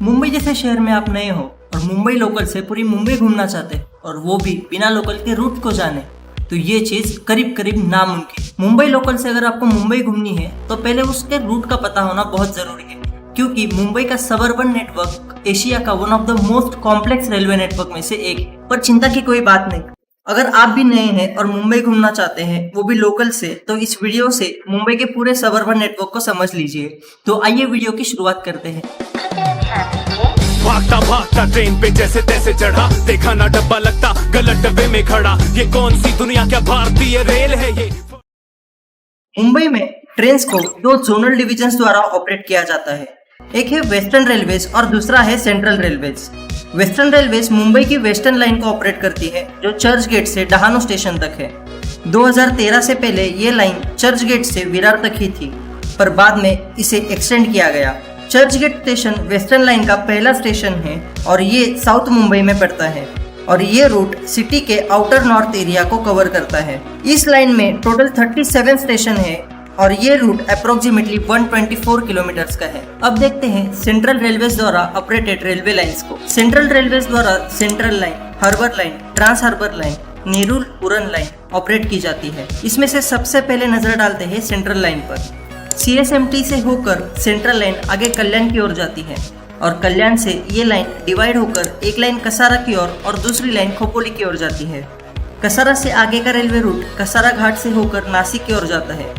मुंबई जैसे शहर में आप नए हो और मुंबई लोकल से पूरी मुंबई घूमना चाहते हैं और वो भी बिना लोकल के रूट को जाने, तो ये चीज़ करीब करीब नामुमकिन। मुंबई लोकल से अगर आपको मुंबई घूमनी है तो पहले उसके रूट का पता होना बहुत ज़रूरी है, क्योंकि मुंबई का सबअर्बन नेटवर्क एशिया का one of the most complex railway network में से एक है। पर चिंता की कोई बात नहीं, अगर आप भी नए हैं और मुंबई घूमना चाहते हैं वो भी लोकल से, तो इस वीडियो से मुंबई के पूरे सबअर्बन नेटवर्क को समझ लीजिए। तो आइए वीडियो की शुरुआत करते हैं। भागता भागता ट्रेन पे जैसे तैसे चढ़ा, देखा ना डब्बा लगता गलत डब्बे में खड़ा। ये कौन सी दुनिया, क्या भारतीय रेल है ये। मुंबई में ट्रेन को दो जोनल डिविजन्स द्वारा ऑपरेट किया जाता है। एक है वेस्टर्न रेलवेज और दूसरा है central railways. Western railways Mumbai की वेस्टर्न लाइन को ऑपरेट करती है, जो चर्च गेट से डहाणू स्टेशन तक है। 2013 से पहले ये लाइन चर्च गेट से विरार तक ही थी, पर बाद में इसे एक्सटेंड किया गया। Churchgate station western line का पहला स्टेशन है और ये साउथ मुंबई में पड़ता है और ये रूट सिटी के आउटर नॉर्थ एरिया को कवर करता है। इस लाइन में टोटल 37 स्टेशन है और ये रूट अप्रोक्सीमेटली 124 किलोमीटर्स का है। अब देखते हैं सेंट्रल रेलवेज द्वारा ऑपरेटेड रेलवे लाइंस को। सेंट्रल रेलवेज द्वारा central line, harbour line, trans harbour line, Nerul Uran line operate की जाती है। इसमें से सबसे पहले नजर डालते हैं सेंट्रल लाइन पर। CSMT से होकर सेंट्रल लाइन आगे कल्याण की ओर जाती है और कल्याण से ये लाइन डिवाइड होकर एक लाइन कसारा की ओर और दूसरी लाइन खोपोली की ओर जाती है। कसारा से आगे का रेलवे रूट कसारा घाट से होकर नासिक की ओर जाता है।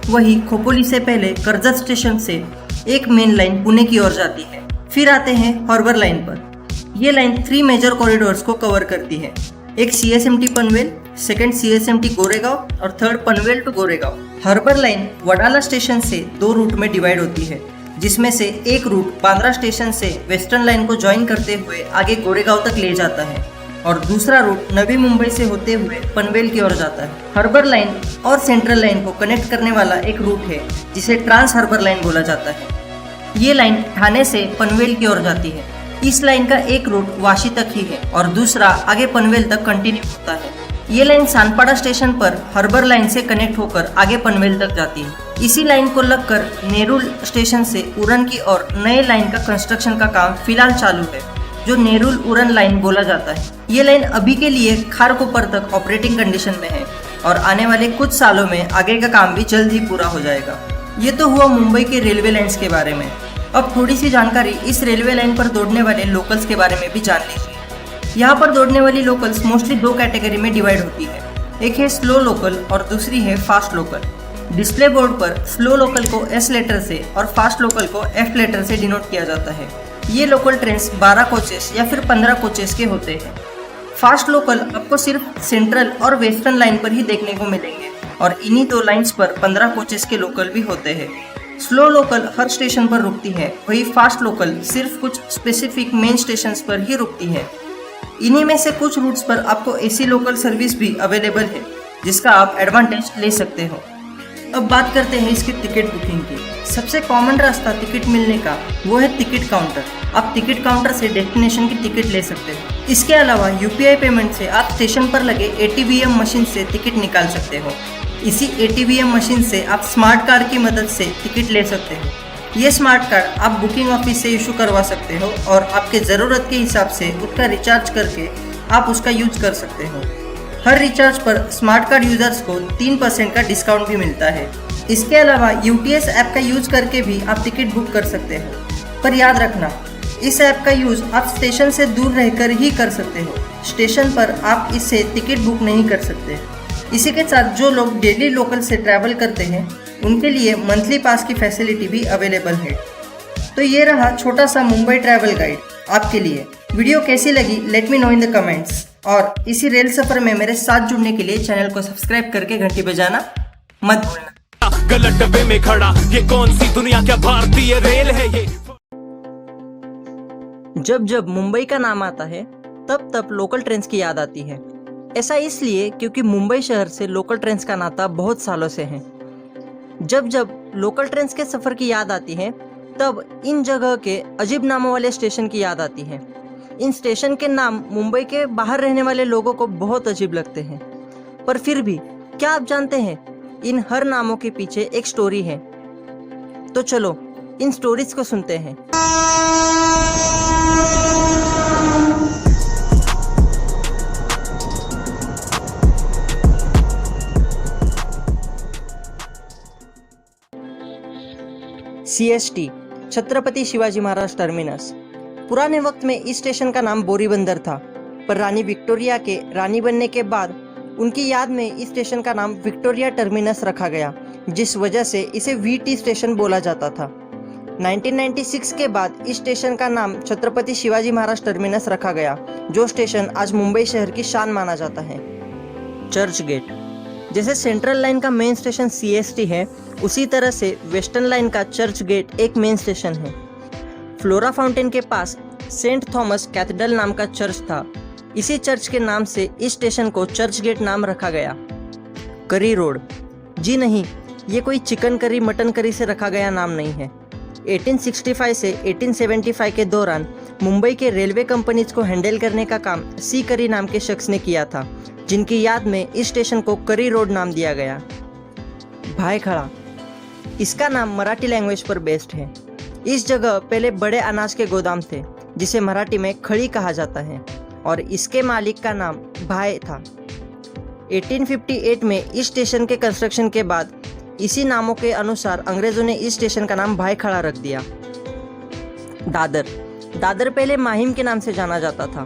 वही खोपोली से पहले कर्जत स्टेशन से एक मेन लाइन पुणे की ओर जाती है। फिर आते हैं हार्बर लाइन पर। यह लाइन 3 मेजर कॉरिडोर्स को कवर करती है। एक CSMT Panvel, second CSMT Goregaon और third Panvel to Goregaon. Harbour line Wadala station से 2 रूट में डिवाइड होती है, जिसमें से एक रूट बांद्रा स्टेशन से वेस्टर्न लाइन को ज्वाइन करते हुए आगे गोरेगांव तक ले जाता है और दूसरा रूट नवी मुंबई से होते हुए पनवेल की ओर जाता है। हार्बर लाइन और सेंट्रल लाइन को कनेक्ट करने वाला एक रूट है जिसे ट्रांस हार्बर लाइन बोला जाता है। ये लाइन ठाणे से पनवेल की ओर जाती है। इस लाइन का एक रूट वाशी तक ही है और दूसरा आगे पनवेल तक कंटिन्यू होता है। ये लाइन सानपाड़ा स्टेशन पर हार्बर लाइन से कनेक्ट होकर आगे पनवेल तक जाती है। इसी लाइन को लगकर नेरुल स्टेशन से उरण की ओर नए लाइन का कंस्ट्रक्शन का काम फिलहाल चालू है, जो नेरुल उरण लाइन बोला जाता है। ये लाइन अभी के लिए खारकोपर तक ऑपरेटिंग कंडीशन में है और आने वाले कुछ सालों में आगे का काम भी जल्द ही पूरा हो जाएगा। ये तो हुआ मुंबई के रेलवे लाइन्स के बारे में। अब थोड़ी सी जानकारी इस रेलवे लाइन पर दौड़ने वाले लोकल्स के बारे में भी जान लीजिए। यहाँ पर दौड़ने वाली लोकल्स मोस्टली 2 कैटेगरी में डिवाइड होती है। एक है स्लो लोकल और दूसरी है फास्ट लोकल। डिस्प्ले बोर्ड पर स्लो लोकल को S लेटर से और फास्ट लोकल को F लेटर से डिनोट किया जाता है। ये लोकल ट्रेन्स 12 कोचेस या फिर 15 कोचेस के होते हैं। फास्ट लोकल आपको सिर्फ सेंट्रल और वेस्टर्न लाइन पर ही देखने को मिलेंगे और इन्हीं 2 लाइन्स पर 15 कोचेस के लोकल भी होते हैं। स्लो लोकल हर स्टेशन पर रुकती है, वही फास्ट लोकल सिर्फ कुछ स्पेसिफिक मेन स्टेशंस पर ही रुकती है। इन्हीं में से कुछ रूट्स पर आपको AC लोकल सर्विस भी अवेलेबल है, जिसका आप एडवांटेज ले सकते हो। अब बात करते हैं इसकी टिकट बुकिंग की। सबसे कॉमन रास्ता टिकट मिलने का वो है टिकट काउंटर। आप टिकट काउंटर से डेस्टिनेशन की टिकट ले सकते हो। इसके अलावा UPI पेमेंट से आप स्टेशन पर लगे ATVM मशीन से टिकट निकाल सकते हो। इसी ATVM मशीन से आप स्मार्ट कार्ड की मदद से टिकट ले सकते हो। ये स्मार्ट कार्ड आप बुकिंग ऑफिस से इशू करवा सकते हो और आपके ज़रूरत के हिसाब से उसका रिचार्ज करके आप उसका यूज कर सकते हो। हर रिचार्ज पर स्मार्ट कार्ड यूजर्स को 3% का डिस्काउंट भी मिलता है। इसके अलावा UTS ऐप का यूज करके भी आप टिकट बुक कर सकते हो, पर याद रखना इस ऐप का यूज आप स्टेशन से दूर रहकर ही कर सकते हो। स्टेशन पर आप इससे टिकट बुक नहीं कर सकते। इसी के साथ जो लोग डेली लोकल से ट्रैवल करते हैं उनके लिए मंथली पास की फैसिलिटी भी अवेलेबल है। तो ये रहा छोटा सा मुंबई ट्रैवल गाइड आपके लिए। वीडियो कैसी लगी let me know in the comments और इसी रेल सफर में मेरे साथ जुड़ने के लिए चैनल को सब्सक्राइब करके घंटी बजाना मत भूलना। गलत डब्बे में खड़ा, ये कौन सी दुनिया, क्या भारतीय रेल है ये। जब जब मुंबई का नाम आता है तब तब लोकल ट्रेन्स की याद आती है। ऐसा इसलिए क्योंकि मुंबई शहर से लोकल ट्रेन्स का नाता बहुत सालों से है। जब जब लोकल ट्रेन्स के सफ़र की याद आती है तब इन जगह के अजीब नामों वाले स्टेशन की याद आती है। इन स्टेशन के नाम मुंबई के बाहर रहने वाले लोगों को बहुत अजीब लगते हैं, पर फिर भी क्या आप जानते हैं इन हर नामों के पीछे एक स्टोरी है। तो चलो इन स्टोरीज को सुनते हैं। CST Chhatrapati Shivaji Maharaj terminus. पुराने वक्त में इस स्टेशन का नाम बोरीबंदर था, पर रानी विक्टोरिया के रानी बनने के बाद उनकी याद में इस स्टेशन का नाम विक्टोरिया टर्मिनस रखा गया, जिस वजह से इसे VT स्टेशन बोला जाता था। 1996 के बाद इस स्टेशन का नाम छत्रपति शिवाजी महाराज टर्मिनस रखा गया, जो स्टेशन आज मुंबई शहर की शान माना जाता है। चर्च गेट। जैसे सेंट्रल लाइन का मेन स्टेशन CST है, उसी तरह से वेस्टर्न लाइन का चर्च गेट एक मेन स्टेशन है। फ्लोरा फाउंटेन के पास सेंट थॉमस कैथेड्रल नाम का चर्च था। इसी चर्च के नाम से इस स्टेशन को चर्च गेट नाम रखा गया। करी रोड। जी नहीं, ये कोई चिकन करी मटन करी से रखा गया नाम नहीं है। 1865 से 1875 के दौरान मुंबई के रेलवे कंपनीज को हैंडल करने का काम सी करी नाम के शख्स ने किया था, जिनकी याद में इस स्टेशन को करी रोड नाम दिया गया। भायखला। इसका नाम मराठी लैंग्वेज पर बेस्ड है। इस जगह पहले बड़े अनाज के गोदाम थे, जिसे मराठी में खड़ी कहा जाता है, और इसके मालिक का नाम भाई था। 1858 में इस स्टेशन के कंस्ट्रक्शन के बाद इसी नामों के अनुसार अंग्रेजों ने इस स्टेशन का नाम भायखला रख दिया। दादर। दादर पहले माहिम के नाम से जाना जाता था,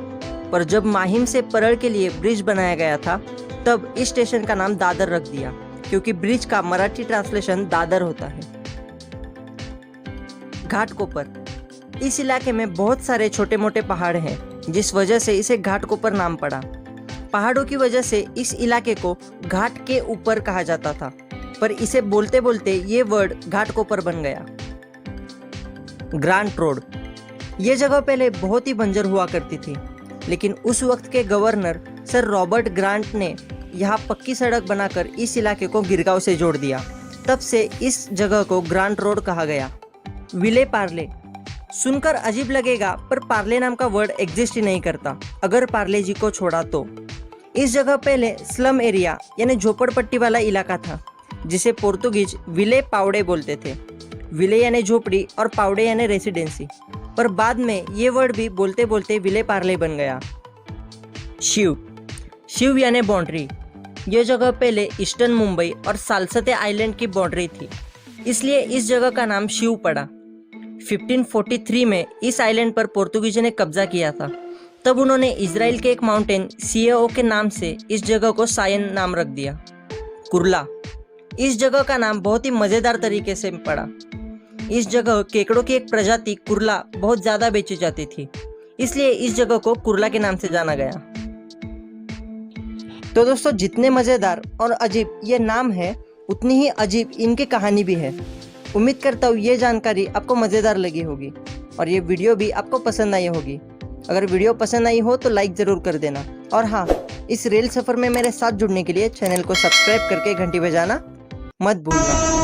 पर जब माहिम से परल के लिए ब्रिज बनाया गया था, तब इस स्टेशन का नाम दादर रख दिया, क्योंकि ब्रिज का मराठी ट्रांसलेशन दादर होता है। घाटकोपर। इस इलाके में बहुत सारे छोटे मोटे पहाड़ हैं, जिस वजह से इसे घाटकोपर नाम पड़ा। पहाड़ों की वजह से इस इलाके को घाट के ऊपर कहा जाता था, पर इसे बोलते बोलते ये वर्ड घाटकोपर बन गया। Grant road. ये जगह पहले बहुत ही बंजर हुआ करती थी, लेकिन उस वक्त के गवर्नर सर रॉबर्ट ग्रांट ने यहाँ पक्की सड़क बनाकर इस इलाके को गिरगांव से जोड़ दिया। तब से इस जगह को ग्रांट रोड कहा गया। विले पार्ले। सुनकर अजीब लगेगा, पर पार्ले नाम का वर्ड एग्जिस्ट ही नहीं करता, अगर पार्ले जी को छोड़ा तो। इस जगह पहले स्लम एरिया यानी झोपड़पट्टी वाला इलाका था, जिसे पोर्तुगीज विले पावड़े बोलते थे। विले यानी झोपड़ी और पावड़े यानी रेसिडेंसी, पर बाद में ये वर्ड भी बोलते बोलते विले पार्ले बन गया। शिव। शिव यानी बाउंड्री। यह जगह पहले ईस्टर्न मुंबई और सालसते आइलैंड की बाउंड्री थी, इसलिए इस जगह का नाम शिव पड़ा। 1543 में इस आइलैंड पर पोर्तुगीजों ने कब्जा किया था। तब उन्होंने इजराइल के एक माउंटेन सियाओ के नाम से इस जगह को सायन नाम रख दिया। कुर्ला। इस जगह का नाम बहुत ही मज़ेदार तरीके से पड़ा। इस जगह केकड़ों की एक प्रजाति कुर्ला बहुत ज़्यादा बेची जाती थी, इसलिए इस जगह को कुर्ला के नाम से जाना गया। तो दोस्तों, जितने मज़ेदार और अजीब ये नाम है, उतनी ही अजीब इनकी कहानी भी है। उम्मीद करता हूँ ये जानकारी आपको मज़ेदार लगी होगी और ये वीडियो भी आपको पसंद आई होगी। अगर वीडियो पसंद आई हो तो लाइक ज़रूर कर देना, और हाँ, इस रेल सफ़र में मेरे साथ जुड़ने के लिए चैनल को सब्सक्राइब करके घंटी बजाना मत भूलना।